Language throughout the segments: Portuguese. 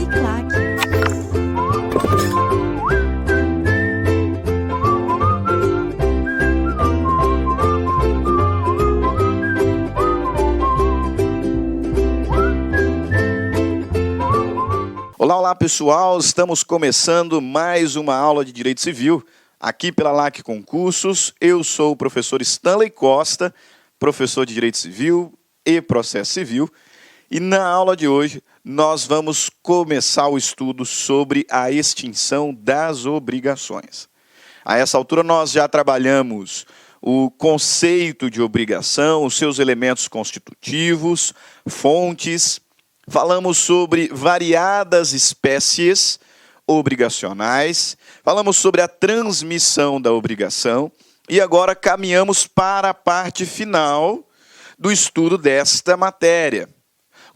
Uniclac. Olá pessoal, estamos começando mais uma aula de Direito Civil aqui pela LAC Concursos. Eu sou o professor Stanley Costa, professor de Direito Civil e Processo Civil, e na aula de hoje nós vamos começar o estudo sobre a extinção das obrigações. A essa altura nós já trabalhamos o conceito de obrigação, os seus elementos constitutivos, fontes. Falamos sobre variadas espécies obrigacionais, falamos sobre a transmissão da obrigação e agora caminhamos para a parte final do estudo desta matéria,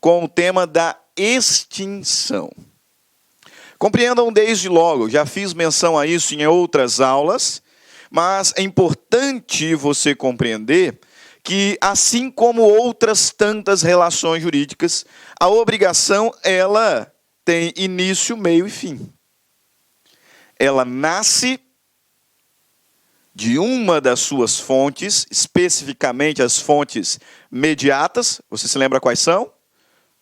com o tema da extinção. Compreendam desde logo, já fiz menção a isso em outras aulas, mas é importante você compreender que, assim como outras tantas relações jurídicas, a obrigação, ela tem início, meio e fim. Ela nasce de uma das suas fontes, especificamente as fontes mediatas. Você se lembra quais são?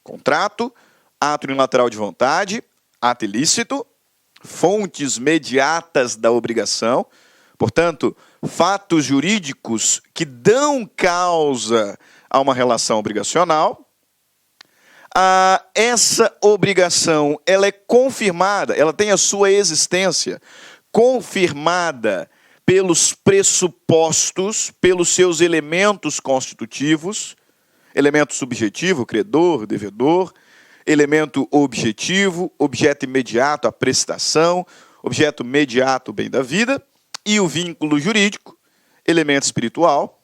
Contrato, ato unilateral de vontade, ato ilícito, fontes mediatas da obrigação. Portanto, fatos jurídicos que dão causa a uma relação obrigacional. Essa obrigação, ela é confirmada, ela tem a sua existência confirmada pelos pressupostos, pelos seus elementos constitutivos, elemento subjetivo, credor, devedor, elemento objetivo, objeto imediato, a prestação, objeto imediato, o bem da vida, e o vínculo jurídico, elemento espiritual.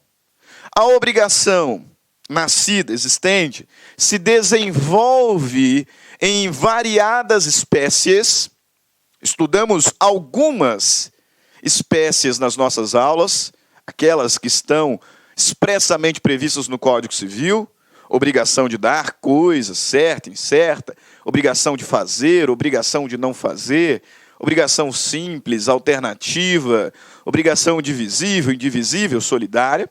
A obrigação nascida, existente, se desenvolve em variadas espécies. Estudamos algumas espécies nas nossas aulas, aquelas que estão expressamente previstas no Código Civil, obrigação de dar coisa certa, incerta, obrigação de fazer, obrigação de não fazer, obrigação simples, alternativa, obrigação divisível, indivisível, solidária.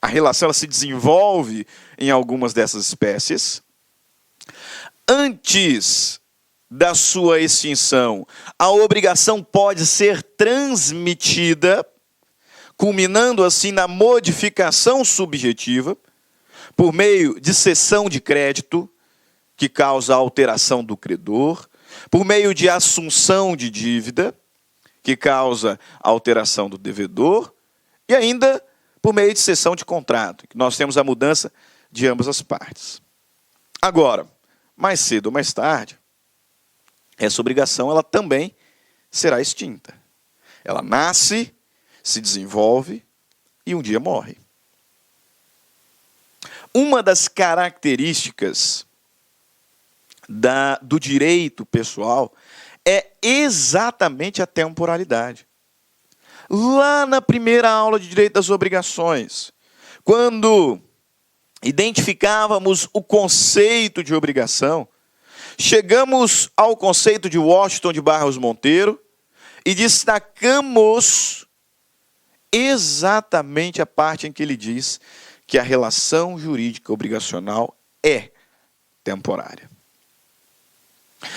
A relação ela se desenvolve em algumas dessas espécies. Antes da sua extinção, a obrigação pode ser transmitida, culminando assim na modificação subjetiva, por meio de cessão de crédito, que causa a alteração do credor, por meio de assunção de dívida, que causa a alteração do devedor, e ainda por meio de cessão de contrato, que nós temos a mudança de ambas as partes. Agora, mais cedo ou mais tarde, essa obrigação ela também será extinta. Ela nasce, se desenvolve e um dia morre. Uma das características do direito pessoal é exatamente a temporalidade. Lá na primeira aula de Direito das Obrigações, quando identificávamos o conceito de obrigação, chegamos ao conceito de Washington de Barros Monteiro e destacamos exatamente a parte em que ele diz que a relação jurídica obrigacional é temporária.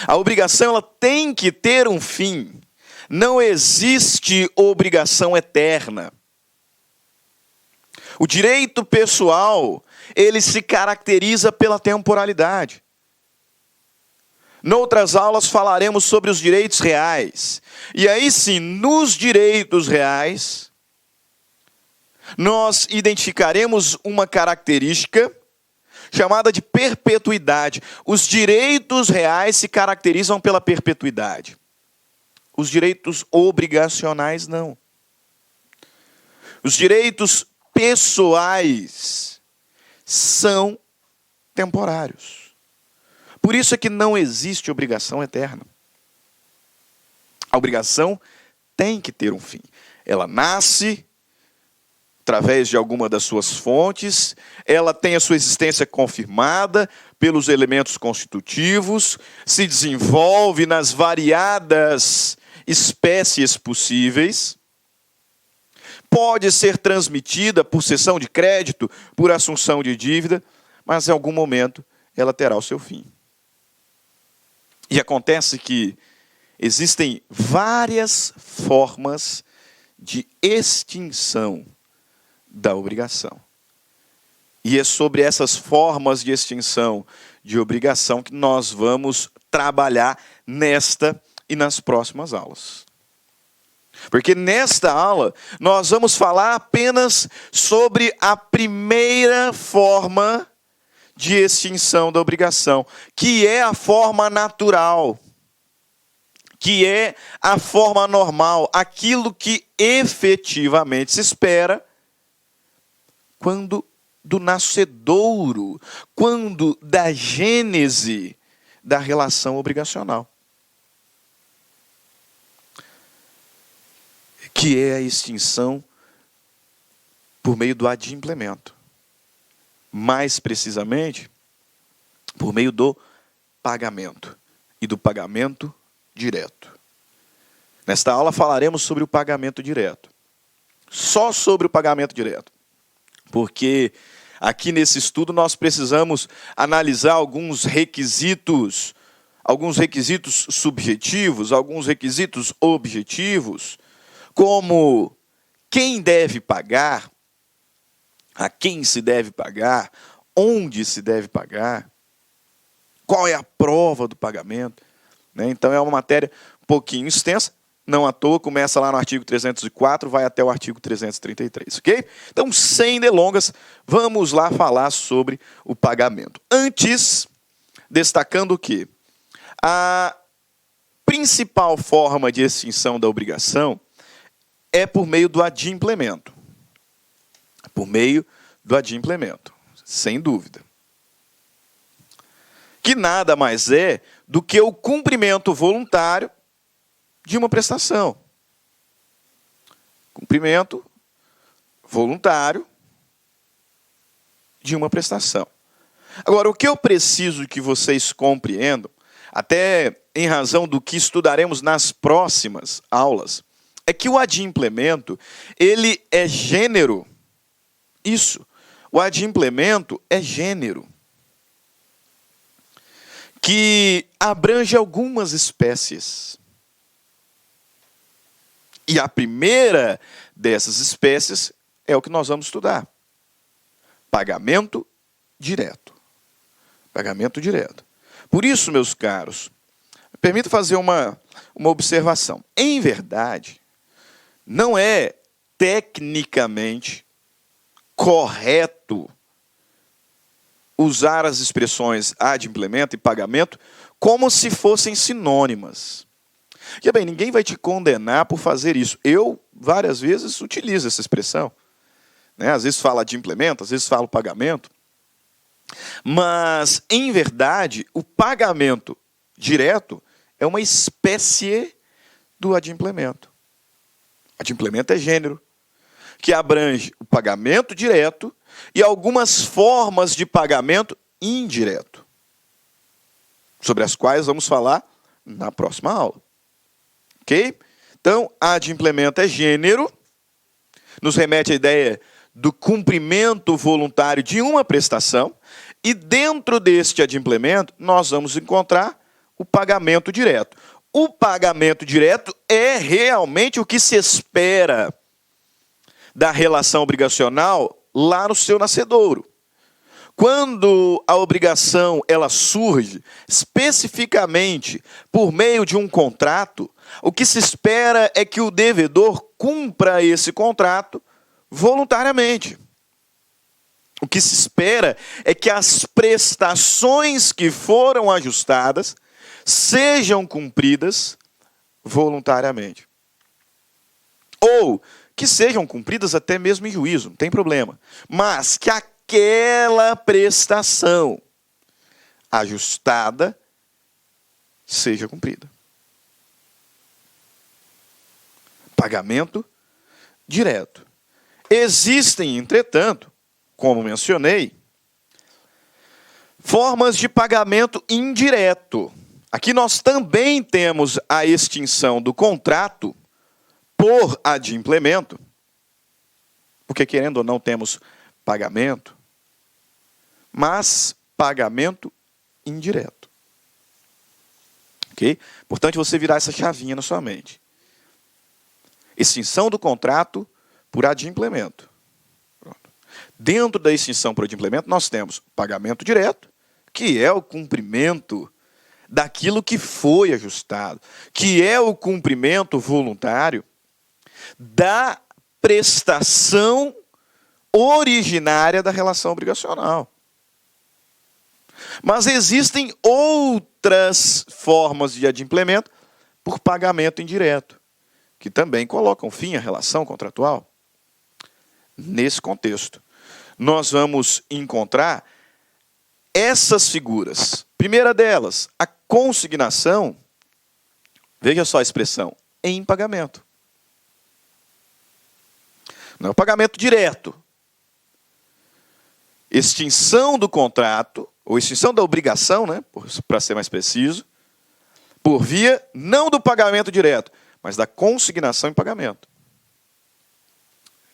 A obrigação ela tem que ter um fim. Não existe obrigação eterna. O direito pessoal, ele se caracteriza pela temporalidade. Noutras aulas falaremos sobre os direitos reais. E aí sim, nos direitos reais, nós identificaremos uma característica chamada de perpetuidade. Os direitos reais se caracterizam pela perpetuidade. Os direitos obrigacionais não. Os direitos pessoais são temporários. Por isso é que não existe obrigação eterna. A obrigação tem que ter um fim. Ela nasce através de alguma das suas fontes, ela tem a sua existência confirmada pelos elementos constitutivos, se desenvolve nas variadas espécies possíveis, pode ser transmitida por cessão de crédito, por assunção de dívida, mas em algum momento ela terá o seu fim. E acontece que existem várias formas de extinção da obrigação. E é sobre essas formas de extinção de obrigação que nós vamos trabalhar nesta e nas próximas aulas. Porque nesta aula nós vamos falar apenas sobre a primeira forma de extinção da obrigação, que é a forma natural, que é a forma normal, aquilo que efetivamente se espera quando do nascedouro, quando da gênese da relação obrigacional, que é a extinção por meio do adimplemento. Mais precisamente, por meio do pagamento e do pagamento direto. Nesta aula falaremos sobre o pagamento direto. Só sobre o pagamento direto. Porque aqui nesse estudo nós precisamos analisar alguns requisitos subjetivos, alguns requisitos objetivos, como quem deve pagar, a quem se deve pagar, onde se deve pagar, qual é a prova do pagamento. Então é uma matéria um pouquinho extensa, não à toa, começa lá no artigo 304, vai até o artigo 333, ok? Então, sem delongas, vamos lá falar sobre o pagamento. Antes, destacando o quê? A principal forma de extinção da obrigação é por meio do adimplemento. Por meio do adimplemento, sem dúvida. Que nada mais é do que o cumprimento voluntário de uma prestação. Cumprimento voluntário de uma prestação. Agora, o que eu preciso que vocês compreendam, até em razão do que estudaremos nas próximas aulas, é que o adimplemento, ele é gênero. Isso, o adimplemento é gênero, que abrange algumas espécies. E a primeira dessas espécies é o que nós vamos estudar. Pagamento direto. Pagamento direto. Por isso, meus caros, me permita fazer uma observação. Em verdade, não é tecnicamente correto usar as expressões adimplemento e pagamento como se fossem sinônimas. E bem, ninguém vai te condenar por fazer isso. Eu, várias vezes, utilizo essa expressão. Às vezes falo adimplemento, às vezes falo pagamento. Mas, em verdade, o pagamento direto é uma espécie do adimplemento. Adimplemento é gênero, que abrange o pagamento direto e algumas formas de pagamento indireto, sobre as quais vamos falar na próxima aula. Ok? Então, adimplemento é gênero, nos remete à ideia do cumprimento voluntário de uma prestação, e dentro deste adimplemento nós vamos encontrar o pagamento direto. O pagamento direto é realmente o que se espera da relação obrigacional lá no seu nascedouro. Quando a obrigação ela surge especificamente por meio de um contrato, o que se espera é que o devedor cumpra esse contrato voluntariamente. O que se espera é que as prestações que foram ajustadas sejam cumpridas voluntariamente. Ou que sejam cumpridas até mesmo em juízo, não tem problema. Mas que aquela prestação ajustada seja cumprida. Pagamento direto. Existem, entretanto, como mencionei, Formas de pagamento indireto. Aqui nós também temos a extinção do contrato por adimplemento, porque querendo ou não temos pagamento, mas pagamento indireto. Ok? Portanto, você virar essa chavinha na sua mente. Extinção do contrato por adimplemento. Pronto. Dentro da extinção por adimplemento, nós temos pagamento direto, que é o cumprimento daquilo que foi ajustado, que é o cumprimento voluntário da prestação originária da relação obrigacional. Mas existem outras formas de adimplemento por pagamento indireto, que também colocam fim à relação contratual. Nesse contexto, nós vamos encontrar essas figuras. Primeira delas, a consignação, veja só a expressão, em pagamento. Não é o pagamento direto. Extinção do contrato, ou extinção da obrigação, né, para ser mais preciso, por via não do pagamento direto, mas da consignação em pagamento.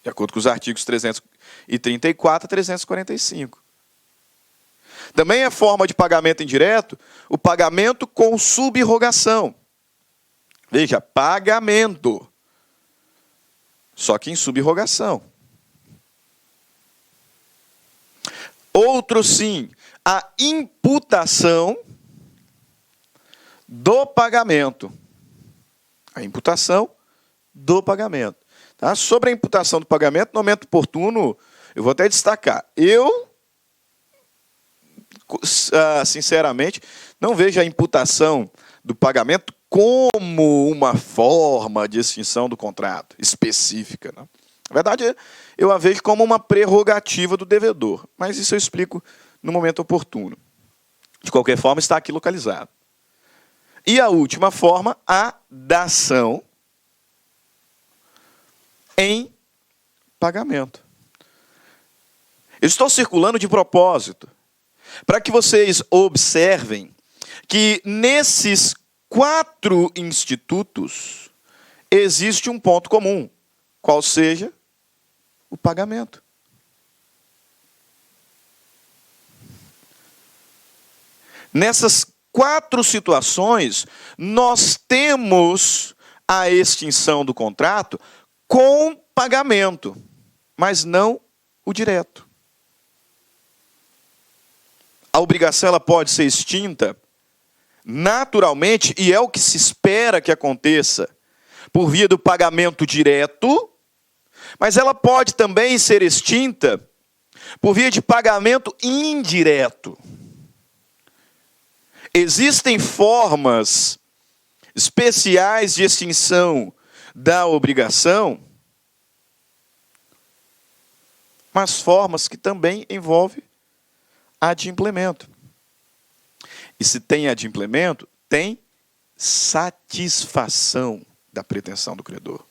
De acordo com os artigos 334 a 345. Também é forma de pagamento indireto o pagamento com subrogação. Veja, pagamento. Só que em subrogação. Outro sim, a imputação do pagamento. A imputação do pagamento. Tá? Sobre a imputação do pagamento, no momento oportuno, eu vou até destacar. Eu, sinceramente, não vejo a imputação do pagamento como uma forma de extinção do contrato específica. Não? Na verdade, eu a vejo como uma prerrogativa do devedor. Mas isso eu explico no momento oportuno. De qualquer forma, está aqui localizado. E a última forma, a dação em pagamento. Eu estou circulando de propósito, para que vocês observem que nesses 4 institutos existe um ponto comum, qual seja o pagamento. Nessas 4 situações, nós temos a extinção do contrato com pagamento, mas não o direto. A obrigação ela pode ser extinta naturalmente, e é o que se espera que aconteça, por via do pagamento direto, mas ela pode também ser extinta por via de pagamento indireto. Existem formas especiais de extinção da obrigação, mas formas que também envolvem adimplemento. E se tem adimplemento, tem satisfação da pretensão do credor.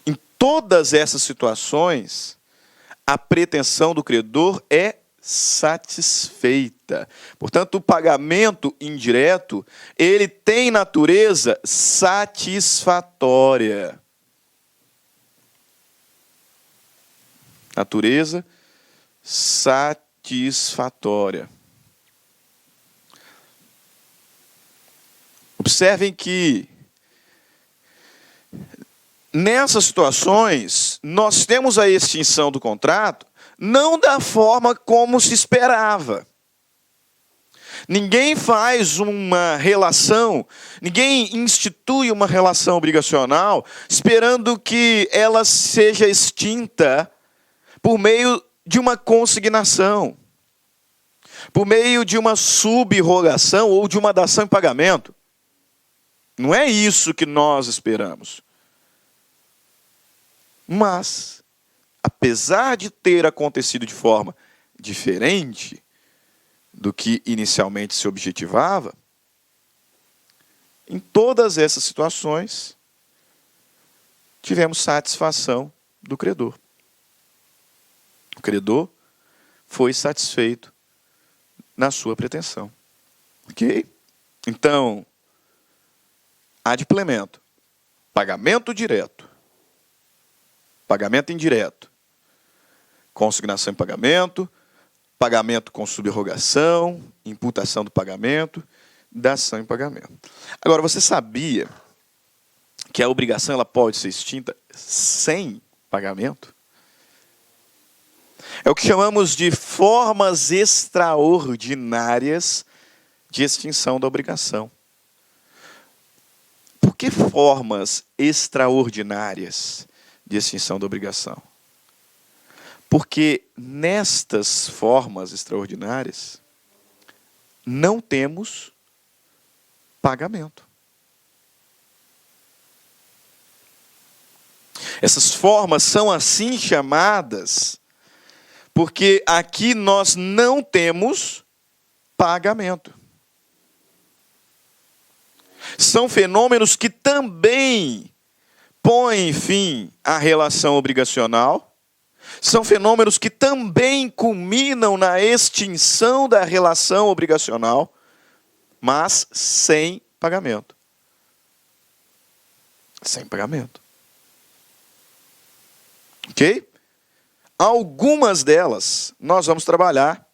Em todas essas situações, a pretensão do credor é satisfeita. Portanto, o pagamento indireto, ele tem natureza satisfatória. Natureza satisfatória. Observem que nessas situações nós temos a extinção do contrato não da forma como se esperava. Ninguém faz uma relação, ninguém institui uma relação obrigacional esperando que ela seja extinta por meio de uma consignação, por meio de uma subrogação ou de uma dação em pagamento. Não é isso que nós esperamos. Mas, apesar de ter acontecido de forma diferente do que inicialmente se objetivava, em todas essas situações, tivemos satisfação do credor. O credor foi satisfeito na sua pretensão. Ok? Então, adimplemento, pagamento direto, pagamento indireto, consignação em pagamento, pagamento com subrogação, imputação do pagamento, dação em pagamento. Agora, você sabia que a obrigação ela pode ser extinta sem pagamento? É o que chamamos de formas extraordinárias de extinção da obrigação. Por que formas extraordinárias de extinção da obrigação? Porque nestas formas extraordinárias não temos pagamento. Essas formas são assim chamadas porque aqui nós não temos pagamento. São fenômenos que também põem fim à relação obrigacional, são fenômenos que também culminam na extinção da relação obrigacional, mas sem pagamento. Sem pagamento. Ok? Algumas delas nós vamos trabalhar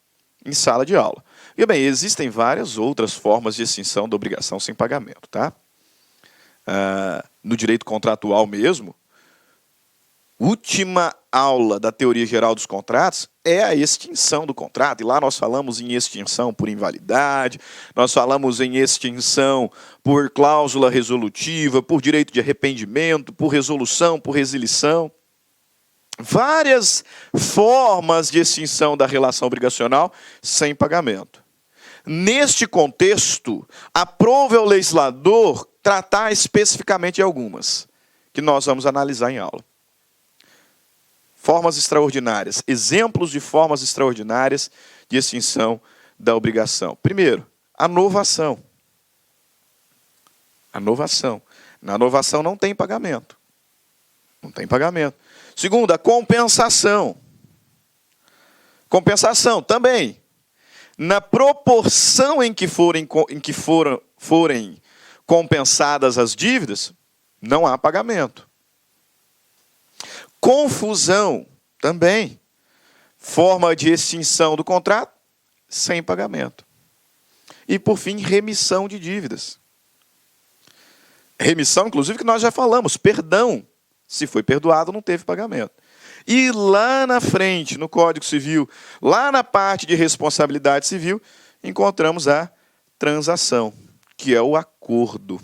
em sala de aula. E bem, existem várias outras formas de extinção da obrigação sem pagamento, tá? No direito contratual mesmo, última aula da teoria geral dos contratos é a extinção do contrato. E lá nós falamos em extinção por invalidade, nós falamos em extinção por cláusula resolutiva, por direito de arrependimento, por resolução, por resilição. Várias formas de extinção da relação obrigacional sem pagamento. Neste contexto, aprove ao legislador tratar especificamente de algumas, que nós vamos analisar em aula. Formas extraordinárias, exemplos de formas extraordinárias de extinção da obrigação. Primeiro, a novação. A novação. Na novação não tem pagamento. Não tem pagamento. Segundo, a compensação. Compensação também. Na proporção em que forem compensadas as dívidas, não há pagamento. Confusão também. Forma de extinção do contrato sem pagamento. E, por fim, remissão de dívidas. Remissão, inclusive, que nós já falamos, perdão. Se foi perdoado, não teve pagamento. E lá na frente, no Código Civil, lá na parte de responsabilidade civil, encontramos a transação, que é o acordo.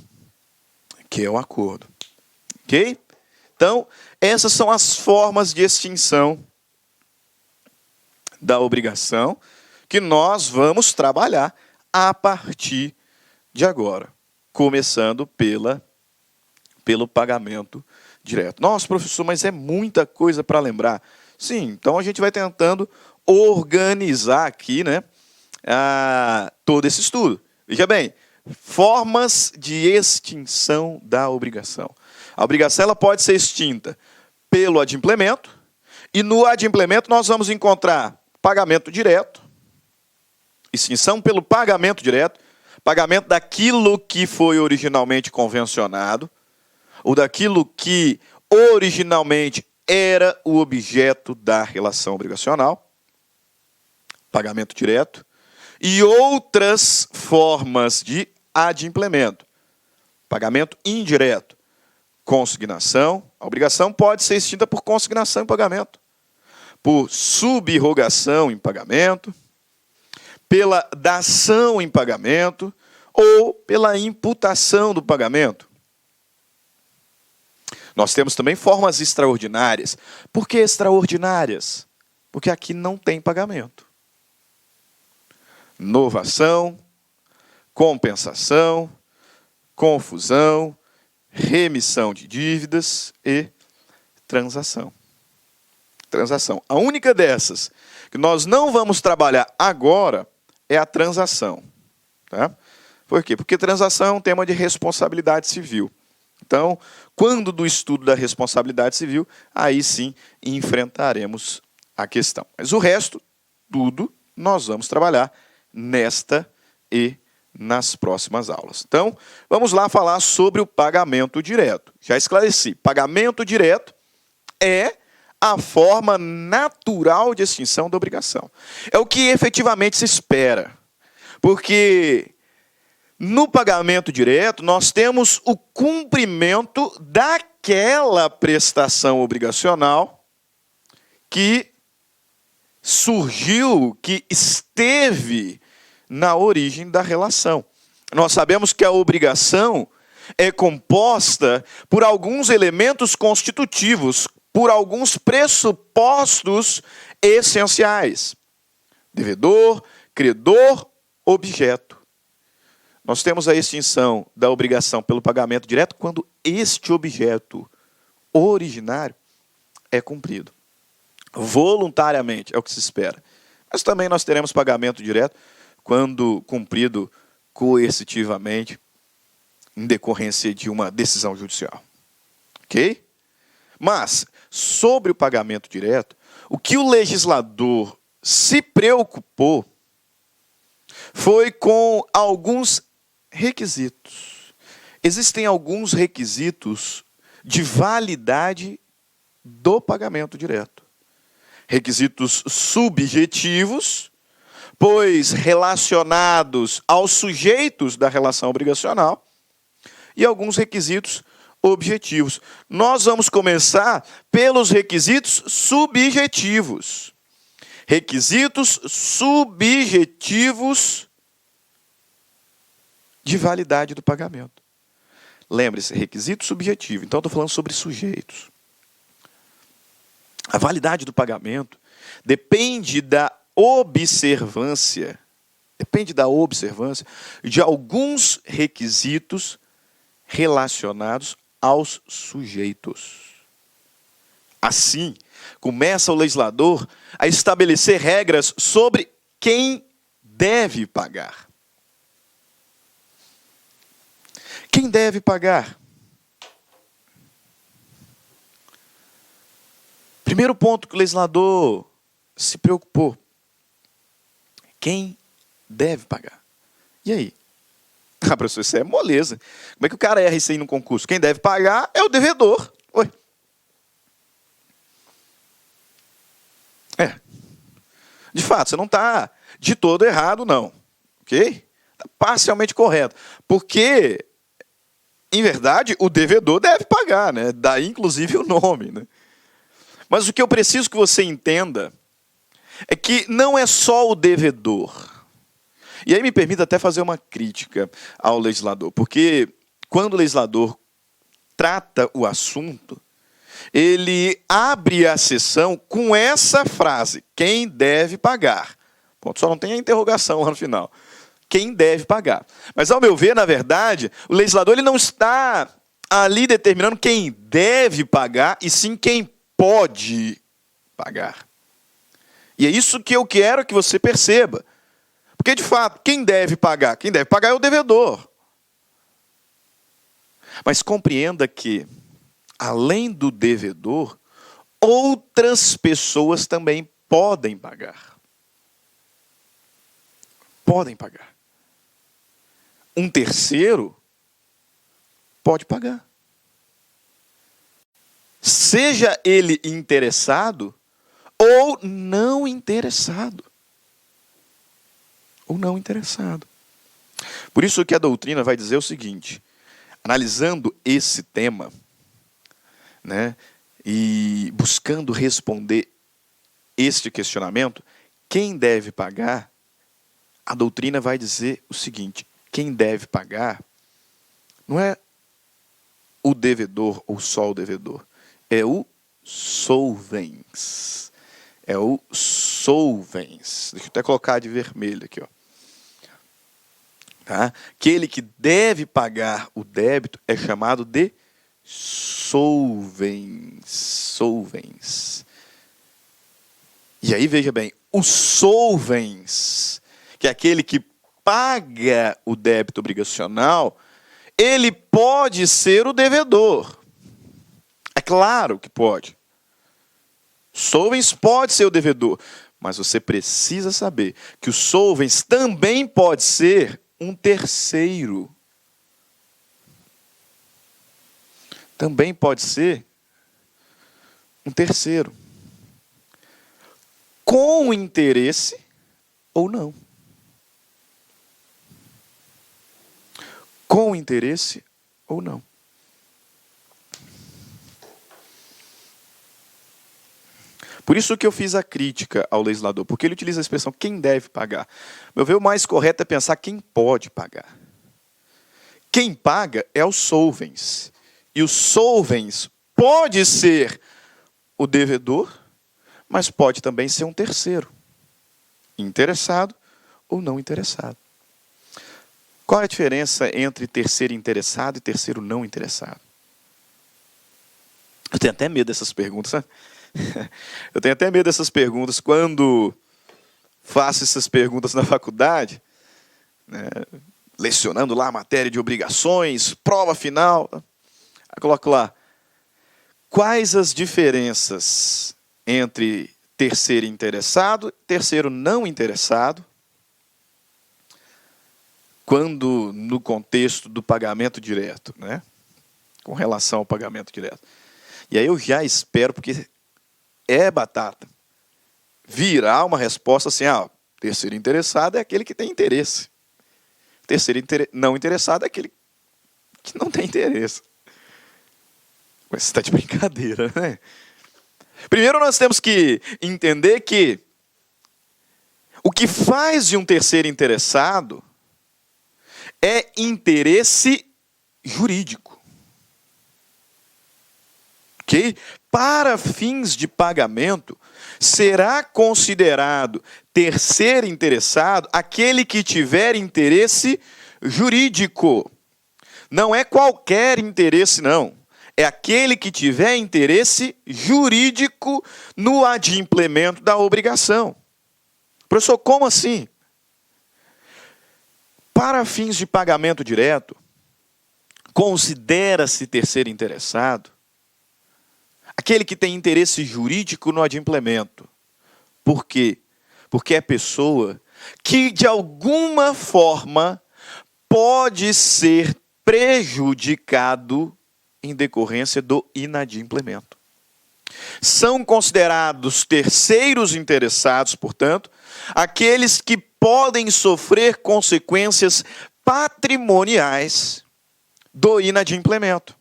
Que é o acordo. Ok? Então, essas são as formas de extinção da obrigação que nós vamos trabalhar a partir de agora, começando pelo pagamento direto. Nossa, professor, mas é muita coisa para lembrar. Sim, então a gente vai tentando organizar aqui, né, todo esse estudo. Veja bem, formas de extinção da obrigação. A obrigação ela pode ser extinta pelo adimplemento, e no adimplemento nós vamos encontrar pagamento direto, extinção pelo pagamento direto, pagamento daquilo que foi originalmente convencionado, ou daquilo que originalmente era o objeto da relação obrigacional, pagamento direto, e outras formas de adimplemento, pagamento indireto, consignação. A obrigação pode ser extinta por consignação em pagamento, por subrogação em pagamento, pela dação em pagamento ou pela imputação do pagamento. Nós temos também formas extraordinárias. Por que extraordinárias? Porque aqui não tem pagamento. Novação, compensação, confusão, remissão de dívidas e transação. Transação. A única dessas que nós não vamos trabalhar agora é a transação. Tá? Por quê? Porque transação é um tema de responsabilidade civil. Então, quando do estudo da responsabilidade civil, aí sim enfrentaremos a questão. Mas o resto, tudo, nós vamos trabalhar nesta e nas próximas aulas. Então, vamos lá falar sobre o pagamento direto. Já esclareci, pagamento direto é a forma natural de extinção da obrigação. É o que efetivamente se espera. Porque no pagamento direto, nós temos o cumprimento daquela prestação obrigacional que surgiu, que esteve na origem da relação. Nós sabemos que a obrigação é composta por alguns elementos constitutivos, por alguns pressupostos essenciais: devedor, credor, objeto. Nós temos a extinção da obrigação pelo pagamento direto quando este objeto originário é cumprido. Voluntariamente, é o que se espera. Mas também nós teremos pagamento direto quando cumprido coercitivamente, em decorrência de uma decisão judicial. Ok? Mas, sobre o pagamento direto, o que o legislador se preocupou foi com alguns requisitos. Existem alguns requisitos de validade do pagamento direto. Requisitos subjetivos, pois relacionados aos sujeitos da relação obrigacional, e alguns requisitos objetivos. Nós vamos começar pelos requisitos subjetivos. Requisitos subjetivos de validade do pagamento. Lembre-se, requisito subjetivo. Então, estou falando sobre sujeitos. A validade do pagamento depende da observância de alguns requisitos relacionados aos sujeitos. Assim, começa o legislador a estabelecer regras sobre quem deve pagar. Quem deve pagar? Primeiro ponto que o legislador se preocupou: quem deve pagar? E aí? Ah, professor, isso é moleza. Como é que o cara erra isso aí no concurso? Quem deve pagar é o devedor. Oi. De fato, você não está de todo errado, não. Ok? Está parcialmente correto. Porque, em verdade, o devedor deve pagar, né? Daí, inclusive, o nome, né? Mas o que eu preciso que você entenda é que não é só o devedor. E aí me permita até fazer uma crítica ao legislador, porque quando o legislador trata o assunto, ele abre a sessão com essa frase: quem deve pagar. Ponto. Só não tem a interrogação lá no final. Quem deve pagar. Mas, ao meu ver, na verdade, o legislador ele não está ali determinando quem deve pagar, e sim quem pode pagar. E é isso que eu quero que você perceba. Porque, de fato, quem deve pagar? Quem deve pagar é o devedor. Mas compreenda que, além do devedor, outras pessoas também podem pagar. Podem pagar. Um terceiro pode pagar. Seja ele interessado ou não interessado. Ou não interessado. Por isso que a doutrina vai dizer o seguinte: analisando esse tema, né, e buscando responder este questionamento, quem deve pagar, a doutrina vai dizer o seguinte: quem deve pagar não é o devedor ou só o devedor, é o solvens. É o solvens. Deixa eu até colocar de vermelho aqui, ó. Tá? Aquele que deve pagar o débito é chamado de solvens. Solvens. E aí, veja bem, o solvens, que é aquele que paga o débito obrigacional, ele pode ser o devedor. É claro que pode. Solvens pode ser o devedor. Mas você precisa saber que o solvens também pode ser um terceiro. Também pode ser um terceiro. Com interesse ou não. Com interesse ou não. Por isso que eu fiz a crítica ao legislador, porque ele utiliza a expressão quem deve pagar. Meu ver, o mais correto é pensar quem pode pagar. Quem paga é o solvens. E o solvens pode ser o devedor, mas pode também ser um terceiro. Interessado ou não interessado. Qual é a diferença entre terceiro interessado e terceiro não interessado? Eu tenho até medo dessas perguntas, né? Eu tenho até medo dessas perguntas quando faço essas perguntas na faculdade, né, lecionando lá a matéria de obrigações, prova final. Eu coloco lá, quais as diferenças entre terceiro interessado e terceiro não interessado, quando no contexto do pagamento direto, né, com relação ao pagamento direto. E aí eu já espero, porque é batata, virar uma resposta assim, terceiro interessado é aquele que tem interesse. Terceiro não interessado é aquele que não tem interesse. Mas você está de brincadeira, né? Primeiro nós temos que entender que o que faz de um terceiro interessado é interesse jurídico. Ok? Para fins de pagamento, será considerado terceiro interessado aquele que tiver interesse jurídico. Não é qualquer interesse, não. É aquele que tiver interesse jurídico no adimplemento da obrigação. Professor, como assim? Para fins de pagamento direto, considera-se terceiro interessado aquele que tem interesse jurídico no adimplemento. Por quê? Porque é pessoa que, de alguma forma, pode ser prejudicado em decorrência do inadimplemento. São considerados terceiros interessados, portanto, aqueles que podem sofrer consequências patrimoniais do inadimplemento.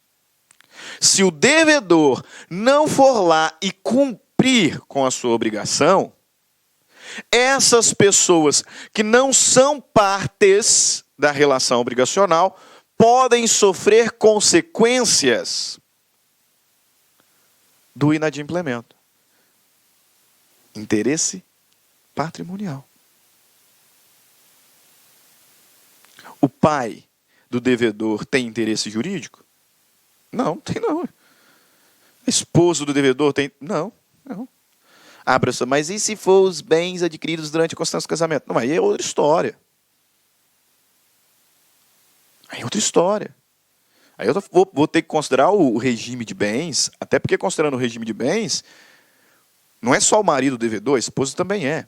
Se o devedor não for lá e cumprir com a sua obrigação, essas pessoas que não são partes da relação obrigacional podem sofrer consequências do inadimplemento. Interesse patrimonial. O pai do devedor tem interesse jurídico? Não, tem não. A esposa do devedor tem? Não. Professor, mas e se for os bens adquiridos durante a constância do casamento? Não, aí é outra história. Aí é outra história. Aí eu vou ter que considerar o regime de bens, até porque considerando o regime de bens, não é só o marido devedor, a esposa também é.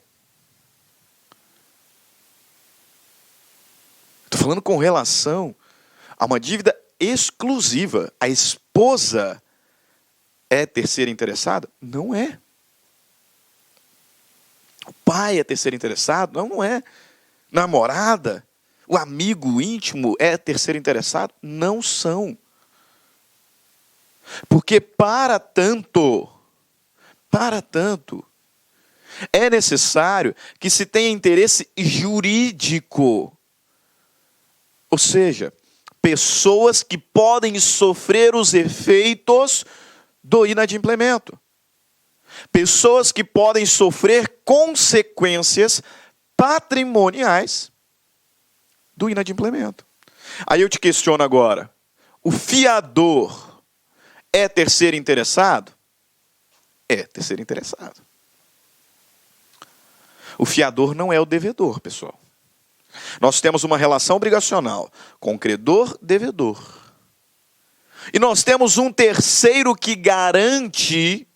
Estou falando com relação a uma dívida exclusiva. A esposa é terceira interessada? Não é. O pai é terceiro interessado? Não é. Namorada, o amigo íntimo é terceiro interessado? Não são. Porque para tanto, é necessário que se tenha interesse jurídico. Ou seja, pessoas que podem sofrer os efeitos do inadimplemento. Pessoas que podem sofrer consequências patrimoniais do inadimplemento. Aí eu te questiono agora, o fiador é terceiro interessado? É terceiro interessado. O fiador não é o devedor, pessoal. Nós temos uma relação obrigacional com credor-devedor. E nós temos um terceiro que garante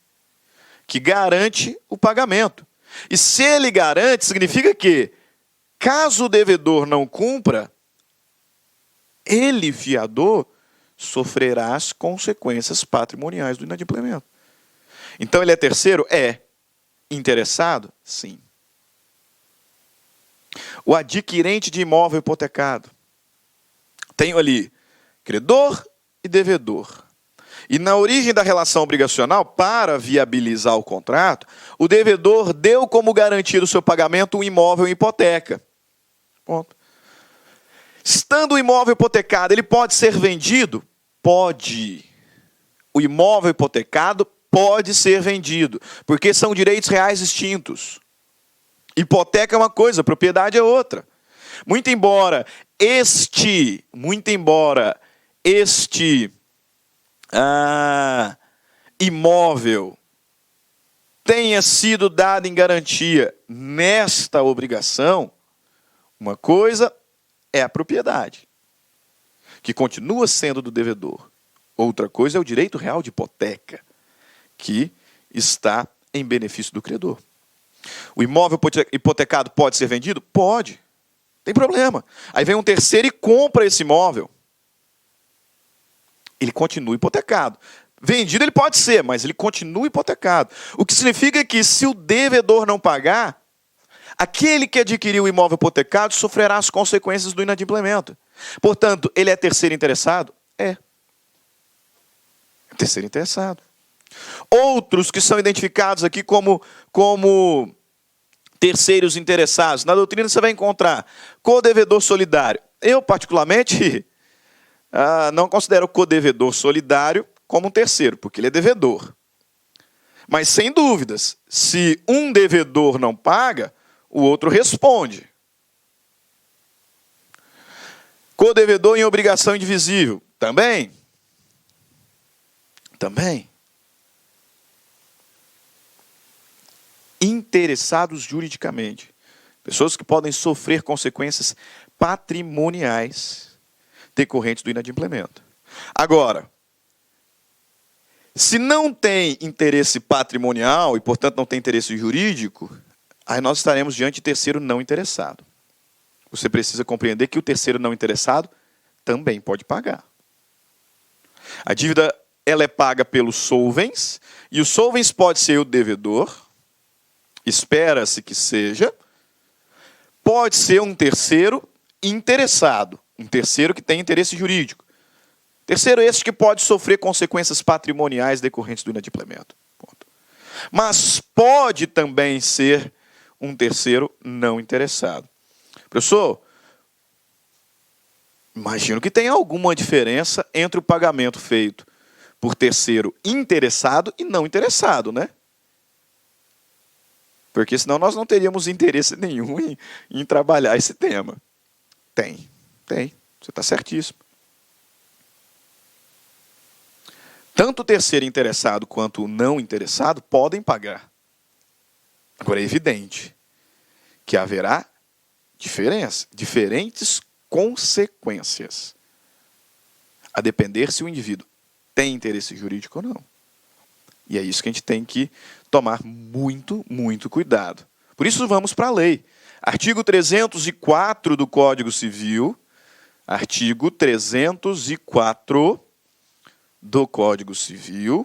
o pagamento. E se ele garante, significa que, caso o devedor não cumpra, ele, fiador, sofrerá as consequências patrimoniais do inadimplemento. Então ele é terceiro? É. Interessado? Sim. O adquirente de imóvel hipotecado. Tenho ali credor e devedor. E na origem da relação obrigacional, para viabilizar o contrato, o devedor deu como garantia do seu pagamento um imóvel em hipoteca. Ponto. Estando o imóvel hipotecado, ele pode ser vendido? Pode. O imóvel hipotecado pode ser vendido, porque são direitos reais distintos. Hipoteca é uma coisa, propriedade é outra. Muito embora este imóvel tenha sido dado em garantia nesta obrigação, uma coisa é a propriedade, que continua sendo do devedor. Outra coisa é o direito real de hipoteca, que está em benefício do credor. O imóvel hipotecado pode ser vendido? Pode. Tem problema. Aí vem um terceiro e compra esse imóvel. Ele continua hipotecado. Vendido ele pode ser, mas ele continua hipotecado. O que significa que, se o devedor não pagar, aquele que adquiriu o imóvel hipotecado sofrerá as consequências do inadimplemento. Portanto, ele é terceiro interessado? É. Terceiro interessado. Outros que são identificados aqui como terceiros interessados. Na doutrina você vai encontrar codevedor solidário. Eu, particularmente, não considero o codevedor solidário como um terceiro, porque ele é devedor. Mas, sem dúvidas, se um devedor não paga, o outro responde. Codevedor em obrigação indivisível. Também. Interessados juridicamente. Pessoas que podem sofrer consequências patrimoniais decorrentes do inadimplemento. Agora, se não tem interesse patrimonial e, portanto, não tem interesse jurídico, aí nós estaremos diante de terceiro não interessado. Você precisa compreender que o terceiro não interessado também pode pagar. A dívida, ela é paga pelos solvens, e o solvens pode ser o devedor, espera-se que seja, pode ser um terceiro interessado, um terceiro que tem interesse jurídico. Terceiro, este que pode sofrer consequências patrimoniais decorrentes do inadimplemento. Ponto. Mas pode também ser um terceiro não interessado. Professor, imagino que tenha alguma diferença entre o pagamento feito por terceiro interessado e não interessado, né? Porque senão nós não teríamos interesse nenhum em trabalhar esse tema. Tem. Você está certíssimo. Tanto o terceiro interessado quanto o não interessado podem pagar. Agora é evidente que haverá diferentes consequências, a depender se o indivíduo tem interesse jurídico ou não. E é isso que a gente tem que tomar muito, muito cuidado. Por isso vamos para a lei. Artigo 304 do Código Civil. Artigo 304 do Código Civil.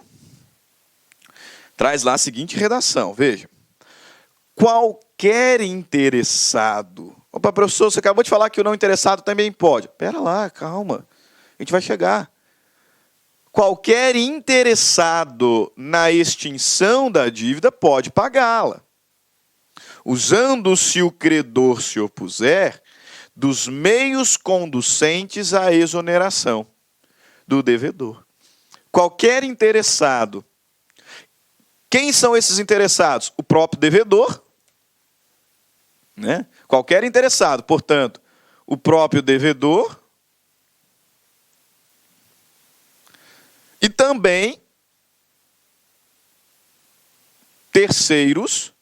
Traz lá a seguinte redação. Veja. Qualquer interessado... Opa, professor, você acabou de falar que o não interessado também pode. Espera lá, calma. A gente vai chegar. Qualquer interessado na extinção da dívida pode pagá-la, usando-se o credor se opuser dos meios conducentes à exoneração do devedor. Qualquer interessado. Quem são esses interessados? O próprio devedor, né? Qualquer interessado, portanto, o próprio devedor, e também terceiros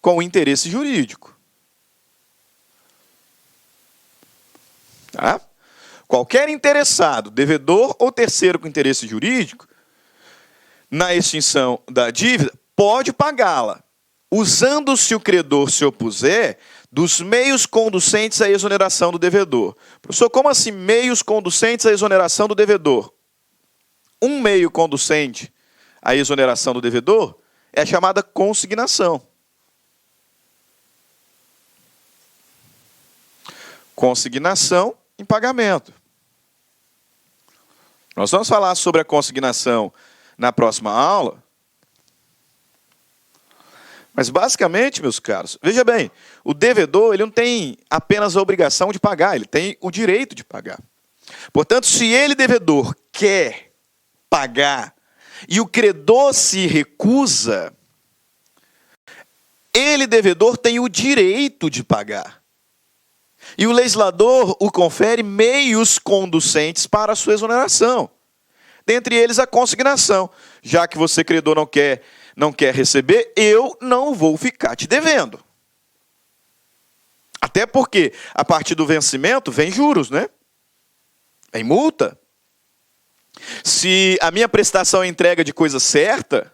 com interesse jurídico. Tá? Qualquer interessado, devedor ou terceiro com interesse jurídico, na extinção da dívida, pode pagá-la, Usando-se o credor se opuser dos meios conducentes à exoneração do devedor. Professor, como assim meios conducentes à exoneração do devedor? Um meio conducente à exoneração do devedor é a chamada consignação. Consignação em pagamento. Nós vamos falar sobre a consignação na próxima aula. Mas basicamente, meus caros, veja bem, o devedor ele não tem apenas a obrigação de pagar, ele tem o direito de pagar. Portanto, se ele, devedor, quer pagar e o credor se recusa, ele, devedor, tem o direito de pagar. E o legislador o confere meios conducentes para a sua exoneração. Dentre eles a consignação. Já que você, credor, não quer receber, eu não vou ficar te devendo. Até porque, a partir do vencimento, vem juros, né? Vem multa. Se a minha prestação é entrega de coisa certa,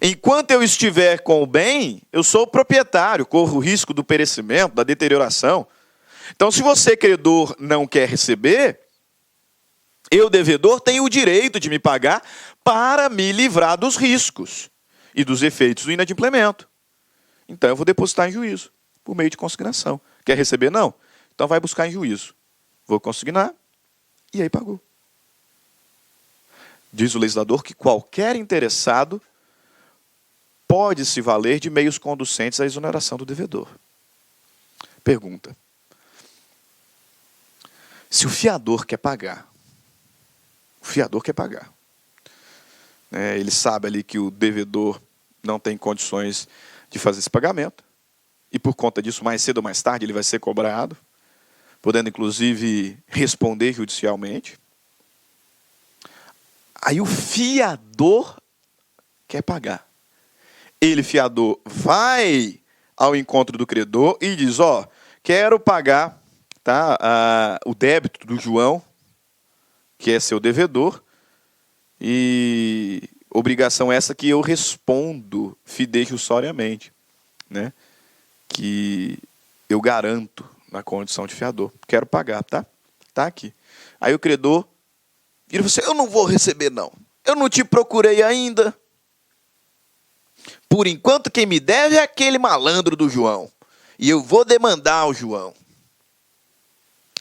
enquanto eu estiver com o bem, eu sou o proprietário, corro o risco do perecimento, da deterioração. Então, se você, credor, não quer receber, eu, devedor, tenho o direito de me pagar para me livrar dos riscos e dos efeitos do inadimplemento. Então, eu vou depositar em juízo, por meio de consignação. Quer receber? Não. Então, vai buscar em juízo. Vou consignar e aí pagou. Diz o legislador que qualquer interessado pode se valer de meios conducentes à exoneração do devedor. Pergunta. Se o fiador quer pagar, ele sabe ali que o devedor não tem condições de fazer esse pagamento, e por conta disso, mais cedo ou mais tarde, ele vai ser cobrado, podendo inclusive responder judicialmente. Aí o fiador quer pagar. Ele, fiador, vai ao encontro do credor e diz, quero pagar, tá, o débito do João, que é seu devedor, e obrigação essa que eu respondo fidejussoriamente, né? Que eu garanto na condição de fiador. Quero pagar, tá? Tá aqui. Aí o credor vira e fala assim, eu não vou receber não. Eu não te procurei ainda. Por enquanto quem me deve é aquele malandro do João. E eu vou demandar o João.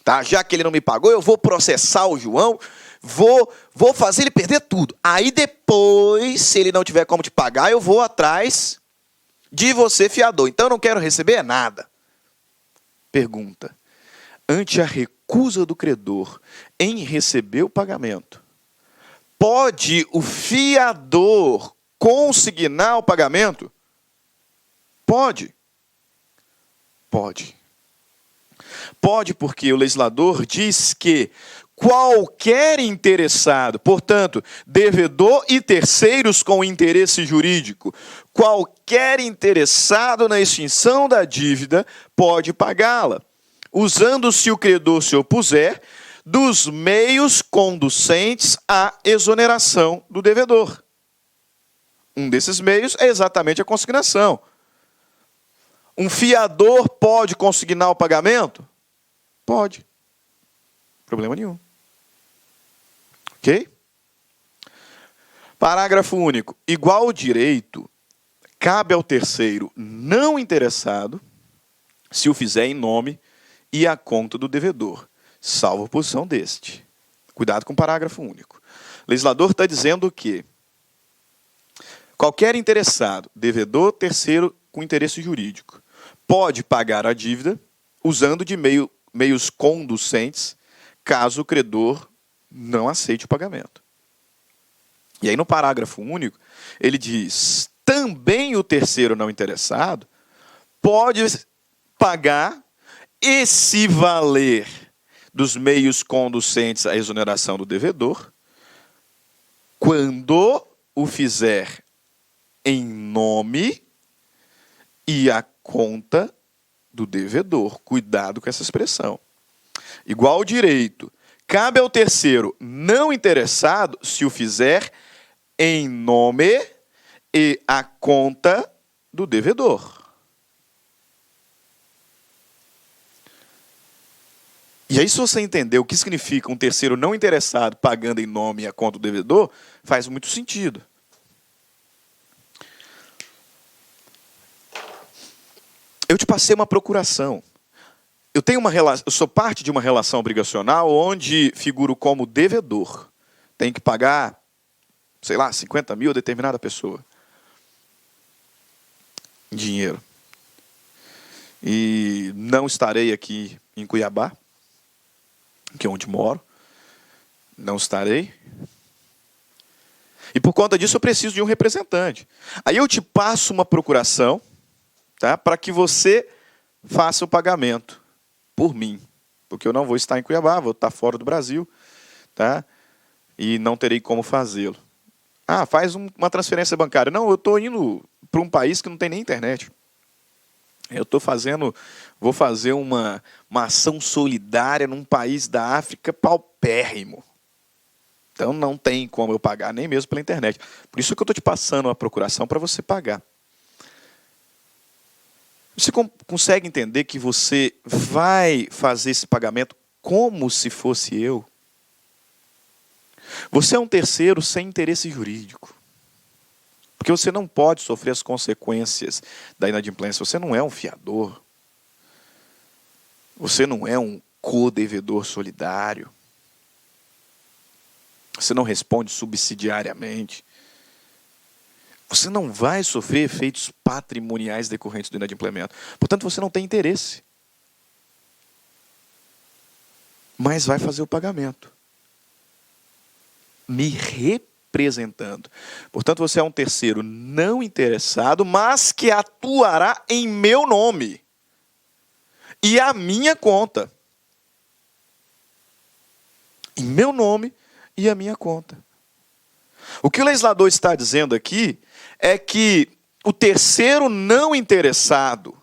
Tá? Já que ele não me pagou, eu vou processar o João, vou fazer ele perder tudo. Aí depois, se ele não tiver como te pagar, eu vou atrás de você, fiador. Então eu não quero receber nada. Pergunta. Ante a recusa do credor em receber o pagamento, pode o fiador consignar o pagamento? Pode. Pode. Pode porque o legislador diz que qualquer interessado, portanto, devedor e terceiros com interesse jurídico, qualquer interessado na extinção da dívida pode pagá-la, usando-se o credor se opuser dos meios conducentes à exoneração do devedor. Um desses meios é exatamente a consignação. Um fiador pode consignar o pagamento? Pode. Problema nenhum. Ok? Parágrafo único. Igual direito cabe ao terceiro não interessado se o fizer em nome e à conta do devedor, salvo a posição deste. Cuidado com o parágrafo único. O legislador está dizendo que qualquer interessado, devedor, terceiro com interesse jurídico, pode pagar a dívida usando de meios conducentes, caso o credor não aceite o pagamento. E aí no parágrafo único, ele diz, também o terceiro não interessado pode pagar e se valer dos meios conducentes à exoneração do devedor, quando o fizer em nome e à conta do devedor. Cuidado com essa expressão. Igual direito, cabe ao terceiro não interessado se o fizer em nome e à conta do devedor. E aí, se você entender o que significa um terceiro não interessado pagando em nome a conta do devedor, faz muito sentido. Eu te passei uma procuração. Eu sou parte de uma relação obrigacional onde figuro como devedor. Tenho que pagar, sei lá, 50 mil a determinada pessoa. Em dinheiro. E não estarei aqui em Cuiabá, que é onde moro. Não estarei. E por conta disso eu preciso de um representante. Aí eu te passo uma procuração, tá, para que você faça o pagamento por mim. Porque eu não vou estar em Cuiabá, vou estar fora do Brasil, tá? E não terei como fazê-lo. Ah, faz uma transferência bancária. Não, eu estou indo para um país que não tem nem internet. Vou fazer uma ação solidária num país da África paupérrimo. Então não tem como eu pagar, nem mesmo pela internet. Por isso que eu estou te passando a procuração para você pagar. Você consegue entender que você vai fazer esse pagamento como se fosse eu? Você é um terceiro sem interesse jurídico. Porque você não pode sofrer as consequências da inadimplência. Você não é um fiador. Você não é um co-devedor solidário. Você não responde subsidiariamente. Você não vai sofrer efeitos patrimoniais decorrentes do inadimplemento. Portanto, você não tem interesse. Mas vai fazer o pagamento. Me representando. Portanto, você é um terceiro não interessado, mas que atuará em meu nome. E a minha conta. Em meu nome e a minha conta. O que o legislador está dizendo aqui é que o terceiro não interessado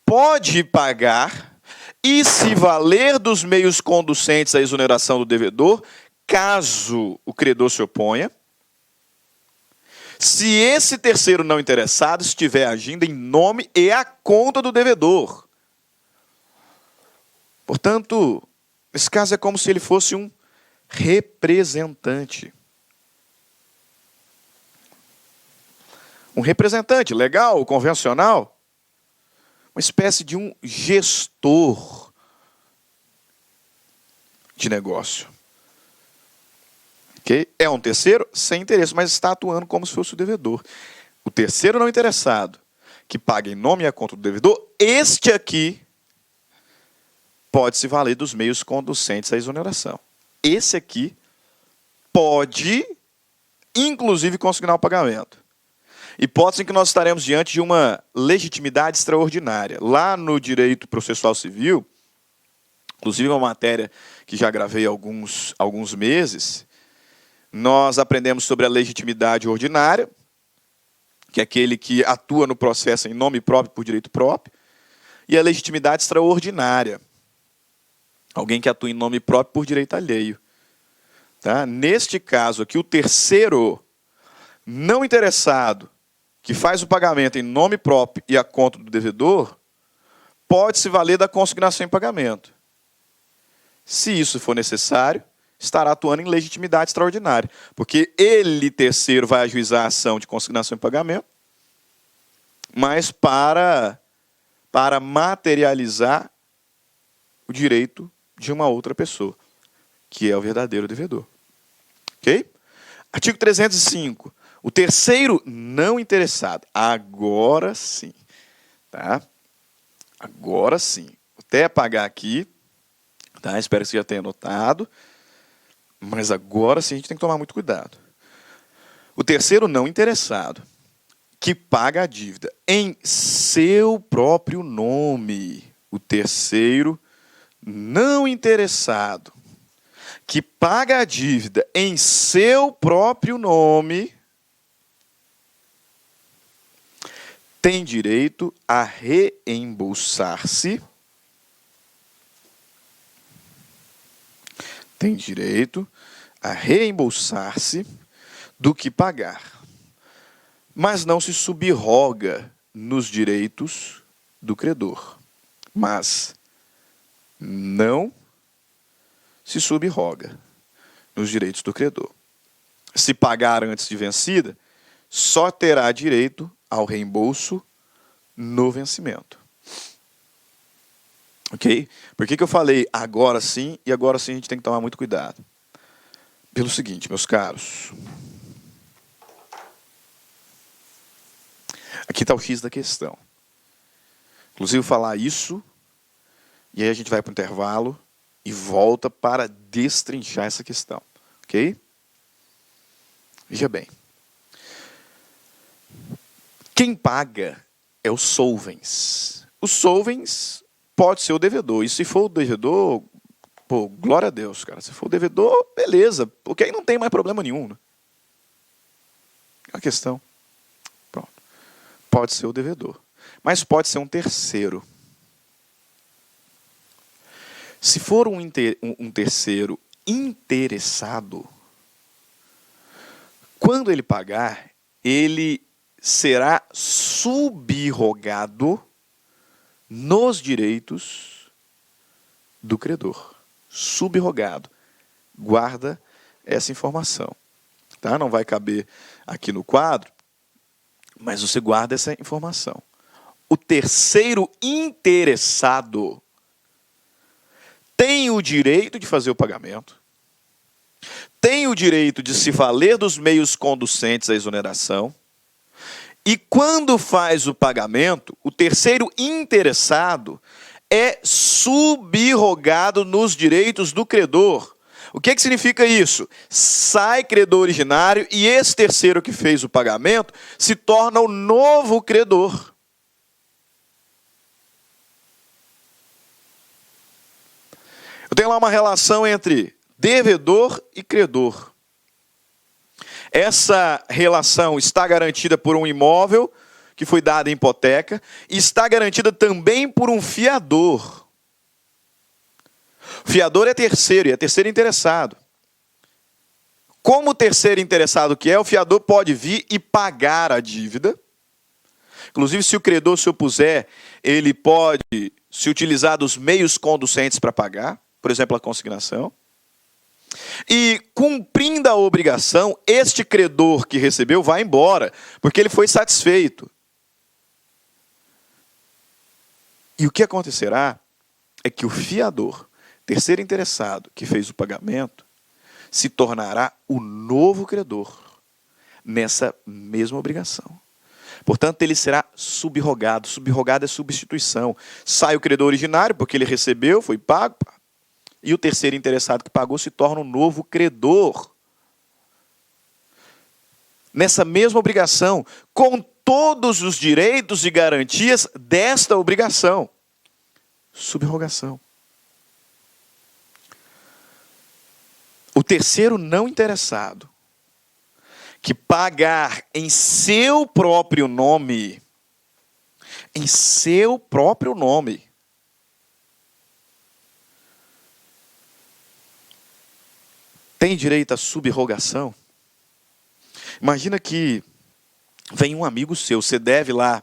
pode pagar e se valer dos meios conducentes à exoneração do devedor, caso o credor se oponha, se esse terceiro não interessado estiver agindo em nome e à conta do devedor. Portanto, esse caso é como se ele fosse um representante. Um representante legal, convencional, uma espécie de um gestor de negócio. Okay? É um terceiro sem interesse, mas está atuando como se fosse o devedor. O terceiro não interessado, que paga em nome e a conta do devedor, este aqui pode se valer dos meios conducentes à exoneração. Esse aqui pode, inclusive, consignar o pagamento. Hipótese em que nós estaremos diante de uma legitimidade extraordinária. Lá no direito processual civil, inclusive uma matéria que já gravei há alguns meses, nós aprendemos sobre a legitimidade ordinária, que é aquele que atua no processo em nome próprio por direito próprio, e a legitimidade extraordinária, alguém que atua em nome próprio por direito alheio. Tá? Neste caso aqui, o terceiro não interessado, que faz o pagamento em nome próprio e a conta do devedor, pode se valer da consignação em pagamento. Se isso for necessário, estará atuando em legitimidade extraordinária, porque ele, terceiro, vai ajuizar a ação de consignação em pagamento, mas para materializar o direito de uma outra pessoa, que é o verdadeiro devedor. Ok? Artigo 305. O terceiro não interessado. Agora sim. Tá? Agora sim. Vou até apagar aqui. Tá? Espero que você já tenha notado. Mas agora sim a gente tem que tomar muito cuidado. O terceiro não interessado, que paga a dívida em seu próprio nome. O terceiro não interessado, que paga a dívida em seu próprio nome, tem direito a reembolsar-se. Tem direito a reembolsar-se do que pagar, mas não se subroga nos direitos do credor, mas não se subroga nos direitos do credor. Se pagar antes de vencida, só terá direito ao reembolso no vencimento. Ok? Por que eu falei agora sim e agora sim a gente tem que tomar muito cuidado? Pelo seguinte, meus caros. Aqui está o X da questão. Inclusive, falar isso, e aí a gente vai para o intervalo e volta para destrinchar essa questão. Ok? Veja bem. Quem paga é o solvens. O solvens pode ser o devedor. E se for o devedor, pô, glória a Deus, cara. Se for o devedor, beleza. Porque aí não tem mais problema nenhum. Né? É uma questão. Pronto. Pode ser o devedor. Mas pode ser um terceiro. Se for um terceiro interessado, quando ele pagar, ele será subrogado nos direitos do credor. Subrogado. Guarda essa informação. Tá? Não vai caber aqui no quadro, mas você guarda essa informação. O terceiro interessado tem o direito de fazer o pagamento, tem o direito de se valer dos meios conducentes à exoneração, e quando faz o pagamento, o terceiro interessado é subrogado nos direitos do credor. O que significa isso? Sai credor originário e esse terceiro que fez o pagamento se torna o novo credor. Eu tenho lá uma relação entre devedor e credor. Essa relação está garantida por um imóvel que foi dado em hipoteca e está garantida também por um fiador. O fiador é terceiro e é terceiro interessado. Como o terceiro interessado que é, o fiador pode vir e pagar a dívida. Inclusive, se o credor se opuser, ele pode se utilizar dos meios conducentes para pagar, por exemplo, a consignação. E, cumprindo a obrigação, este credor que recebeu vai embora, porque ele foi satisfeito. E o que acontecerá é que o fiador, terceiro interessado, que fez o pagamento, se tornará o novo credor nessa mesma obrigação. Portanto, ele será subrogado. Subrogado é substituição. Sai o credor originário, porque ele recebeu, foi pago, e o terceiro interessado que pagou se torna um novo credor. Nessa mesma obrigação, com todos os direitos e garantias desta obrigação. Subrogação. O terceiro não interessado, que pagar em seu próprio nome, tem direito à subrogação? Imagina que vem um amigo seu, você deve lá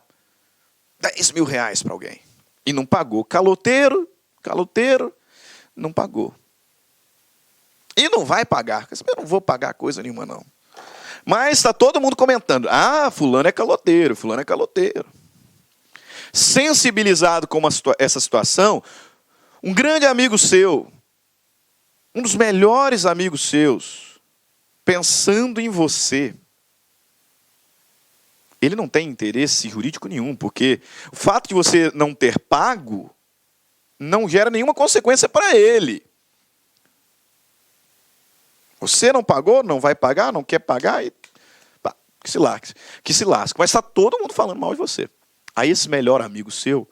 10 mil reais para alguém e não pagou. Caloteiro, não pagou. E não vai pagar. Eu não vou pagar coisa nenhuma, não. Mas está todo mundo comentando. Ah, fulano é caloteiro, fulano é caloteiro. Sensibilizado com essa situação, um grande amigo seu, um dos melhores amigos seus, pensando em você, ele não tem interesse jurídico nenhum, porque o fato de você não ter pago não gera nenhuma consequência para ele. Você não pagou, não vai pagar, não quer pagar, e pá, que se lasque. Vai estar todo mundo falando mal de você. Aí esse melhor amigo seu,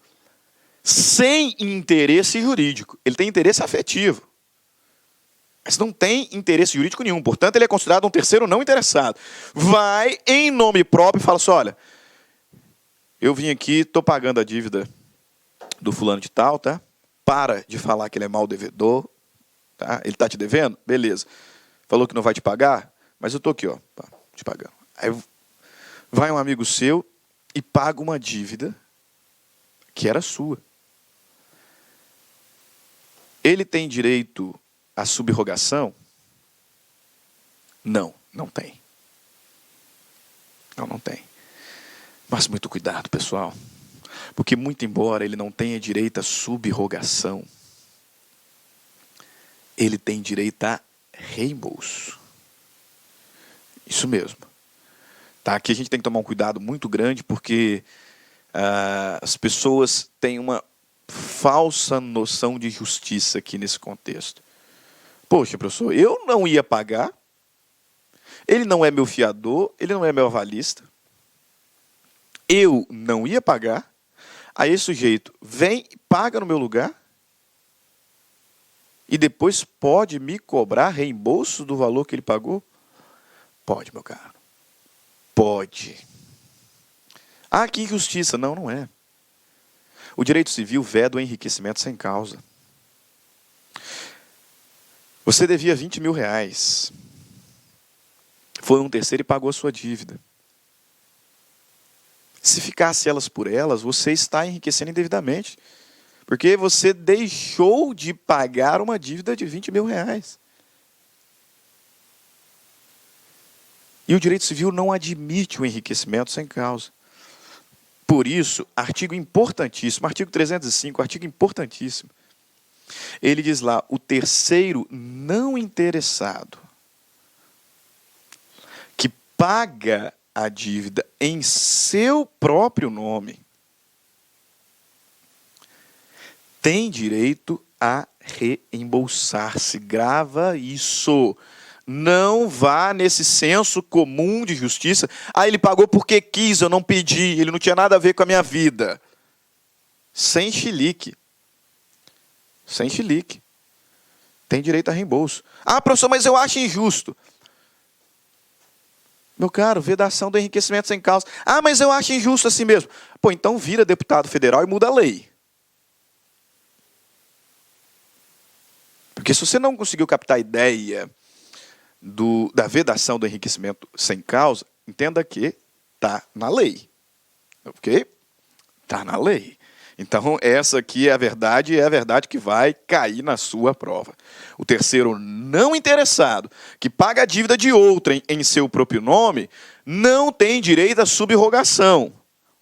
sem interesse jurídico, ele tem interesse afetivo, mas não tem interesse jurídico nenhum. Portanto, ele é considerado um terceiro não interessado. Vai em nome próprio e fala assim, olha, eu vim aqui, estou pagando a dívida do fulano de tal, tá? Para de falar que ele é mau devedor, tá? Ele está te devendo? Beleza. Falou que não vai te pagar? Mas eu estou aqui, ó, te pagando. Aí vai um amigo seu e paga uma dívida que era sua. Ele tem direito à subrogação? Não, não tem. Não tem. Mas muito cuidado, pessoal. Porque muito embora ele não tenha direito à subrogação, ele tem direito a reembolso. Isso mesmo. Tá? Aqui a gente tem que tomar um cuidado muito grande, porque as pessoas têm uma falsa noção de justiça aqui nesse contexto. Poxa, professor, eu não ia pagar, ele não é meu fiador, ele não é meu avalista, eu não ia pagar, aí esse sujeito vem e paga no meu lugar, e depois pode me cobrar reembolso do valor que ele pagou? Pode, meu caro. Pode. Ah, que injustiça. Não, não é. O direito civil veda o enriquecimento sem causa. Você devia 20 mil reais. Foi um terceiro e pagou a sua dívida. Se ficasse elas por elas, você está enriquecendo indevidamente. Porque você deixou de pagar uma dívida de 20 mil reais. E o direito civil não admite o enriquecimento sem causa. Por isso, artigo importantíssimo, artigo 305, artigo importantíssimo. Ele diz lá, o terceiro não interessado que paga a dívida em seu próprio nome tem direito a reembolsar-se. Grava isso. Não vá nesse senso comum de justiça. Ah, ele pagou porque quis, eu não pedi, ele não tinha nada a ver com a minha vida. Sem chilique. Sem chilique. Tem direito a reembolso. Ah, professor, mas eu acho injusto. Meu caro, vedação do enriquecimento sem causa. Ah, mas eu acho injusto assim mesmo. Pô, então vira deputado federal e muda a lei. Porque se você não conseguiu captar a ideia da vedação do enriquecimento sem causa, entenda que está na lei. Ok? Está na lei. Então, essa aqui é a verdade, e é a verdade que vai cair na sua prova. O terceiro não interessado, que paga a dívida de outrem em seu próprio nome, não tem direito à subrogação,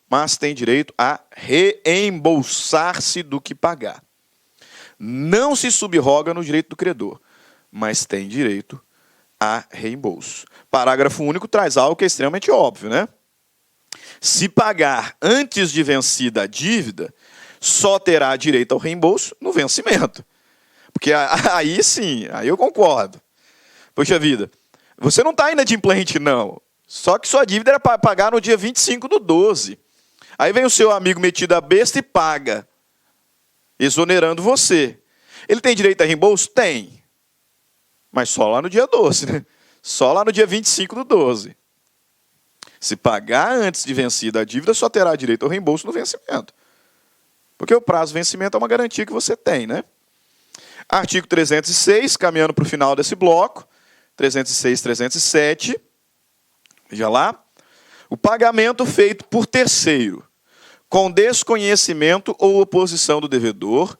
mas tem direito a reembolsar-se do que pagar. Não se subroga no direito do credor, mas tem direito a reembolso. Parágrafo único traz algo que é extremamente óbvio, né? Se pagar antes de vencida a dívida, só terá direito ao reembolso no vencimento. Porque aí sim, aí eu concordo. Poxa vida, você não está inadimplente, não. Só que sua dívida era para pagar no dia 25/12. Aí vem o seu amigo metido a besta e paga, exonerando você. Ele tem direito a reembolso? Tem. Mas só lá no dia 12, né? Só lá no dia 25/12. Se pagar antes de vencida a dívida, só terá direito ao reembolso no vencimento. Porque o prazo de vencimento é uma garantia que você tem, né? Artigo 306, caminhando para o final desse bloco. 306, 307. Veja lá. O pagamento feito por terceiro, com desconhecimento ou oposição do devedor,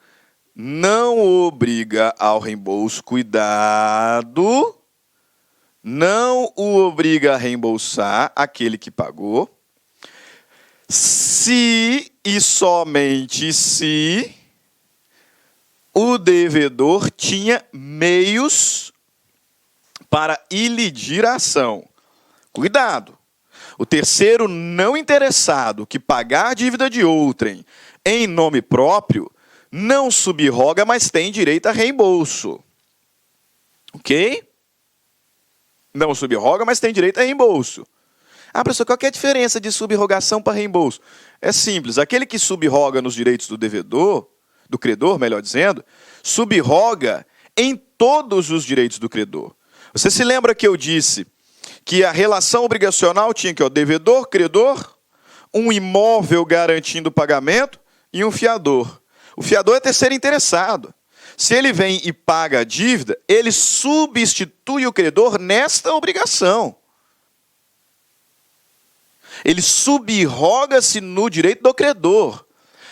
não obriga ao reembolso. Cuidado! Não o obriga a reembolsar aquele que pagou, se e somente se o devedor tinha meios para ilidir a ação. Cuidado! O terceiro não interessado que pagar a dívida de outrem em nome próprio não subroga, mas tem direito a reembolso. Ok? Não subroga, mas tem direito a reembolso. Ah, professor, qual que é a diferença de subrogação para reembolso? É simples. Aquele que subroga nos direitos do devedor, do credor, melhor dizendo, subroga em todos os direitos do credor. Você se lembra que eu disse que a relação obrigacional tinha que o devedor, credor, um imóvel garantindo o pagamento e um fiador. O fiador é terceiro interessado. Se ele vem e paga a dívida, ele substitui o credor nesta obrigação. Ele subroga-se no direito do credor.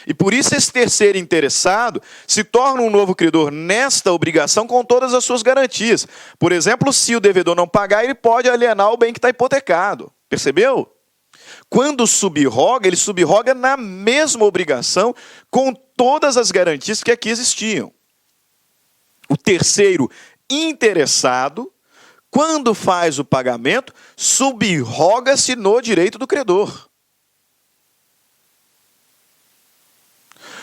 E por isso esse terceiro interessado se torna um novo credor nesta obrigação com todas as suas garantias. Por exemplo, se o devedor não pagar, ele pode alienar o bem que está hipotecado. Percebeu? Quando subroga, ele subroga na mesma obrigação com todas as garantias que aqui existiam. O terceiro interessado, quando faz o pagamento, subroga-se no direito do credor.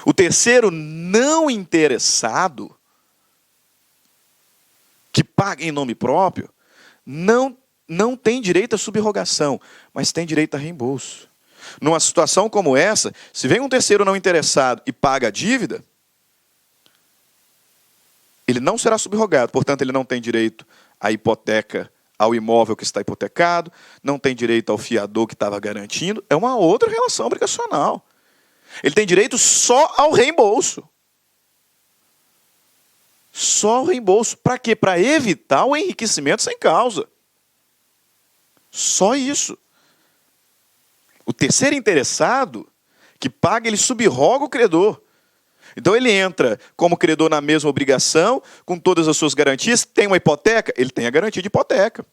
O terceiro não interessado, que paga em nome próprio, não tem direito à subrogação, mas tem direito a reembolso. Numa situação como essa, se vem um terceiro não interessado e paga a dívida, ele não será subrogado, portanto, ele não tem direito à hipoteca, ao imóvel que está hipotecado, não tem direito ao fiador que estava garantindo, é uma outra relação obrigacional. Ele tem direito só ao reembolso. Só o reembolso. Para quê? Para evitar o enriquecimento sem causa. Só isso. O terceiro interessado que paga, ele subroga o credor. Então ele entra como credor na mesma obrigação, com todas as suas garantias. Tem uma hipoteca? Ele tem a garantia de hipoteca.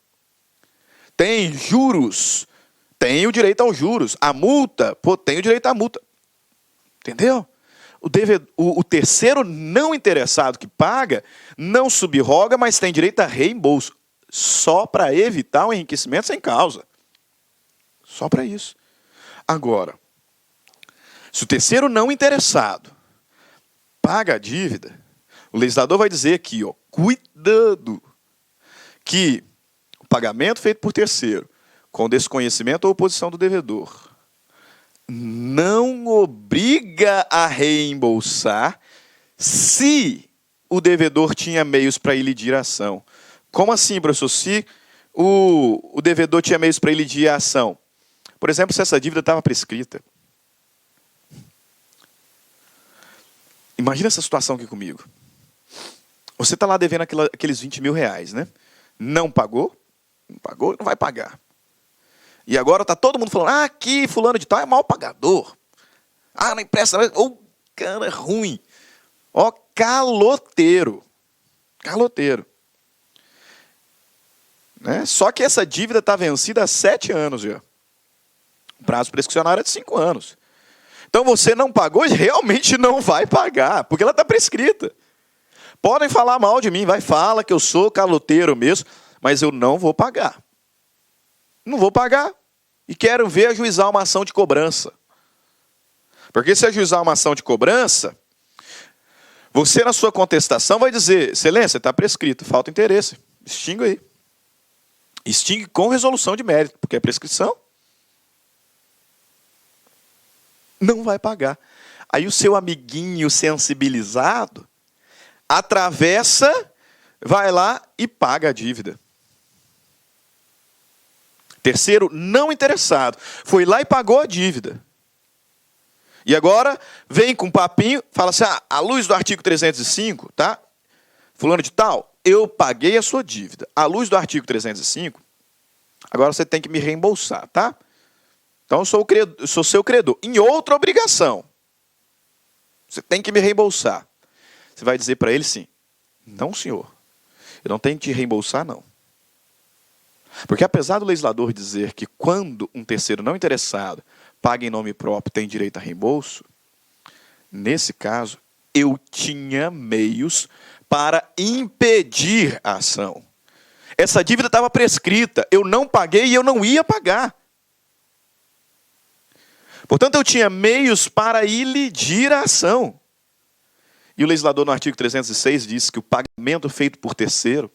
Tem juros? Tem o direito aos juros. A multa? Pô, tem o direito à multa. Entendeu? O terceiro não interessado que paga, não subroga, mas tem direito a reembolso. Só para evitar o enriquecimento sem causa. Só para isso. Agora, se o terceiro não interessado paga a dívida, o legislador vai dizer aqui, ó, cuidado, que o pagamento feito por terceiro, com desconhecimento ou oposição do devedor, não obriga a reembolsar se o devedor tinha meios para elidir a ação. Como assim, professor? Se o devedor tinha meios para elidir a ação? Por exemplo, se essa dívida estava prescrita. Imagina essa situação aqui comigo. Você está lá devendo aqueles 20 mil reais, né? Não pagou, não vai pagar. E agora está todo mundo falando, aqui fulano de tal é mau pagador. Não empresta, cara ruim. Caloteiro. Caloteiro. Né? Só que essa dívida está vencida há 7 anos já. O prazo prescricionário é de 5 anos. Então você não pagou e realmente não vai pagar, porque ela está prescrita. Podem falar mal de mim, fala que eu sou caloteiro mesmo, mas eu não vou pagar. Não vou pagar. E quero ver ajuizar uma ação de cobrança. Porque se ajuizar uma ação de cobrança, você na sua contestação vai dizer, excelência, está prescrito, falta interesse. Extingue aí. Extingue com resolução de mérito, porque é prescrição. Não vai pagar. Aí o seu amiguinho sensibilizado atravessa, vai lá e paga a dívida. Terceiro, não interessado. Foi lá e pagou a dívida. E agora vem com um papinho, fala assim, à luz do artigo 305, tá? Fulano de tal, eu paguei a sua dívida. À luz do artigo 305, agora você tem que me reembolsar, tá? Então eu sou seu credor. Em outra obrigação, você tem que me reembolsar. Você vai dizer para ele sim. Não, senhor. Eu não tenho que te reembolsar, não. Porque apesar do legislador dizer que quando um terceiro não interessado paga em nome próprio tem direito a reembolso, nesse caso, eu tinha meios para impedir a ação. Essa dívida estava prescrita, eu não paguei e eu não ia pagar. Portanto, eu tinha meios para elidir a ação. E o legislador no artigo 306 diz que o pagamento feito por terceiro,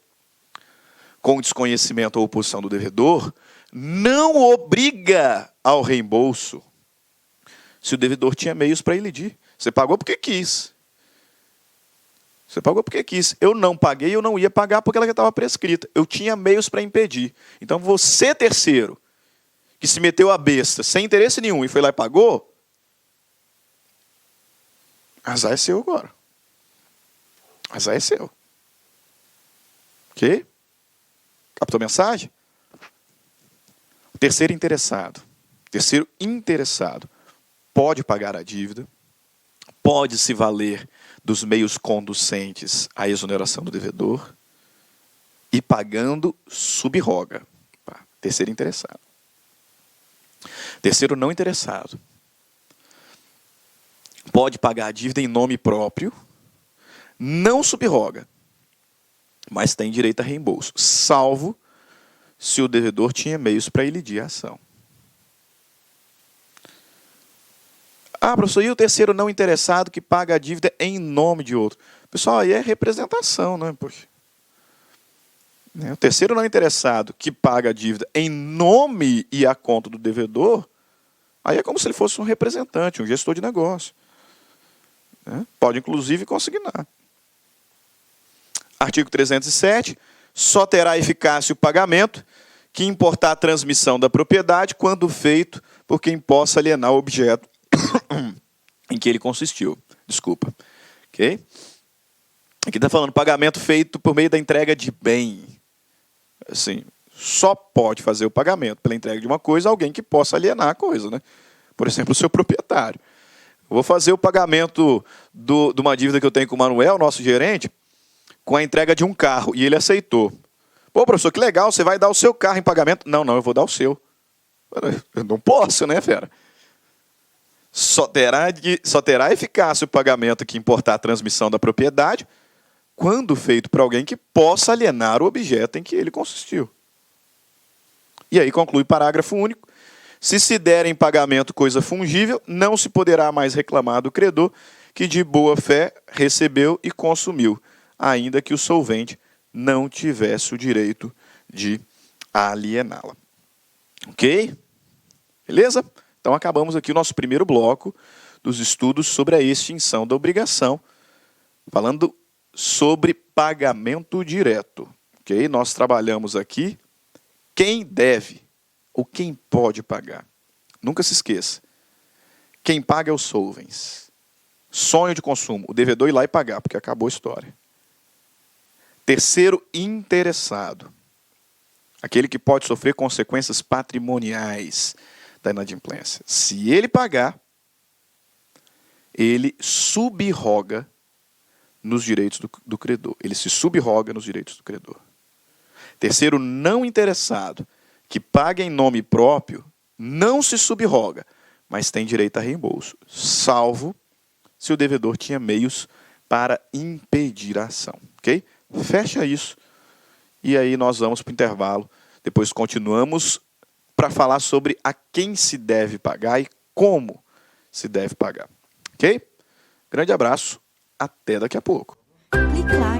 com desconhecimento ou oposição do devedor, não obriga ao reembolso se o devedor tinha meios para elidir. Você pagou porque quis. Você pagou porque quis. Eu não paguei, eu não ia pagar porque ela já estava prescrita. Eu tinha meios para impedir. Então você, terceiro, que se meteu a besta sem interesse nenhum e foi lá e pagou, azar é seu agora. Azar é seu. Ok? Captou a mensagem? O terceiro interessado. Terceiro interessado pode pagar a dívida, pode se valer dos meios conducentes à exoneração do devedor e pagando sub-roga. Terceiro interessado. Terceiro não interessado pode pagar a dívida em nome próprio, não sub-roga, mas tem direito a reembolso, salvo se o devedor tinha meios para elidir a ação. Ah, professor, e o terceiro não interessado que paga a dívida em nome de outro? Pessoal, aí é representação, né? Poxa. O terceiro não interessado que paga a dívida em nome e a conta do devedor, aí é como se ele fosse um representante, um gestor de negócio. Pode, inclusive, consignar. Artigo 307. Só terá eficácia o pagamento que importar a transmissão da propriedade quando feito por quem possa alienar o objeto em que ele consistiu. Desculpa. Ok? Aqui está falando pagamento feito por meio da entrega de bem. Assim, só pode fazer o pagamento pela entrega de uma coisa alguém que possa alienar a coisa, né? Por exemplo, o seu proprietário. Eu vou fazer o pagamento de uma dívida que eu tenho com o Manuel, nosso gerente, com a entrega de um carro, e ele aceitou. Pô, professor, que legal, você vai dar o seu carro em pagamento? Não, eu vou dar o seu. Eu não posso, né, fera? Só terá eficácia o pagamento que importar a transmissão da propriedade quando feito por alguém que possa alienar o objeto em que ele consistiu. E aí conclui parágrafo único. Se se der em pagamento coisa fungível, não se poderá mais reclamar do credor que de boa fé recebeu e consumiu, ainda que o solvente não tivesse o direito de aliená-la. Ok? Beleza? Então acabamos aqui o nosso primeiro bloco dos estudos sobre a extinção da obrigação, falando sobre pagamento direto. Ok? Nós trabalhamos aqui quem deve ou quem pode pagar. Nunca se esqueça. Quem paga é o solvens. Sonho de consumo. O devedor ir lá e pagar, porque acabou a história. Terceiro interessado. Aquele que pode sofrer consequências patrimoniais da inadimplência. Se ele pagar, ele subroga nos direitos do credor. Ele se subroga nos direitos do credor. Terceiro não interessado, que paga em nome próprio, não se subroga, mas tem direito a reembolso, salvo se o devedor tinha meios para impedir a ação. Ok? Fecha isso e aí nós vamos para o intervalo. Depois continuamos para falar sobre a quem se deve pagar e como se deve pagar. Ok? Grande abraço, até daqui a pouco. Clique lá.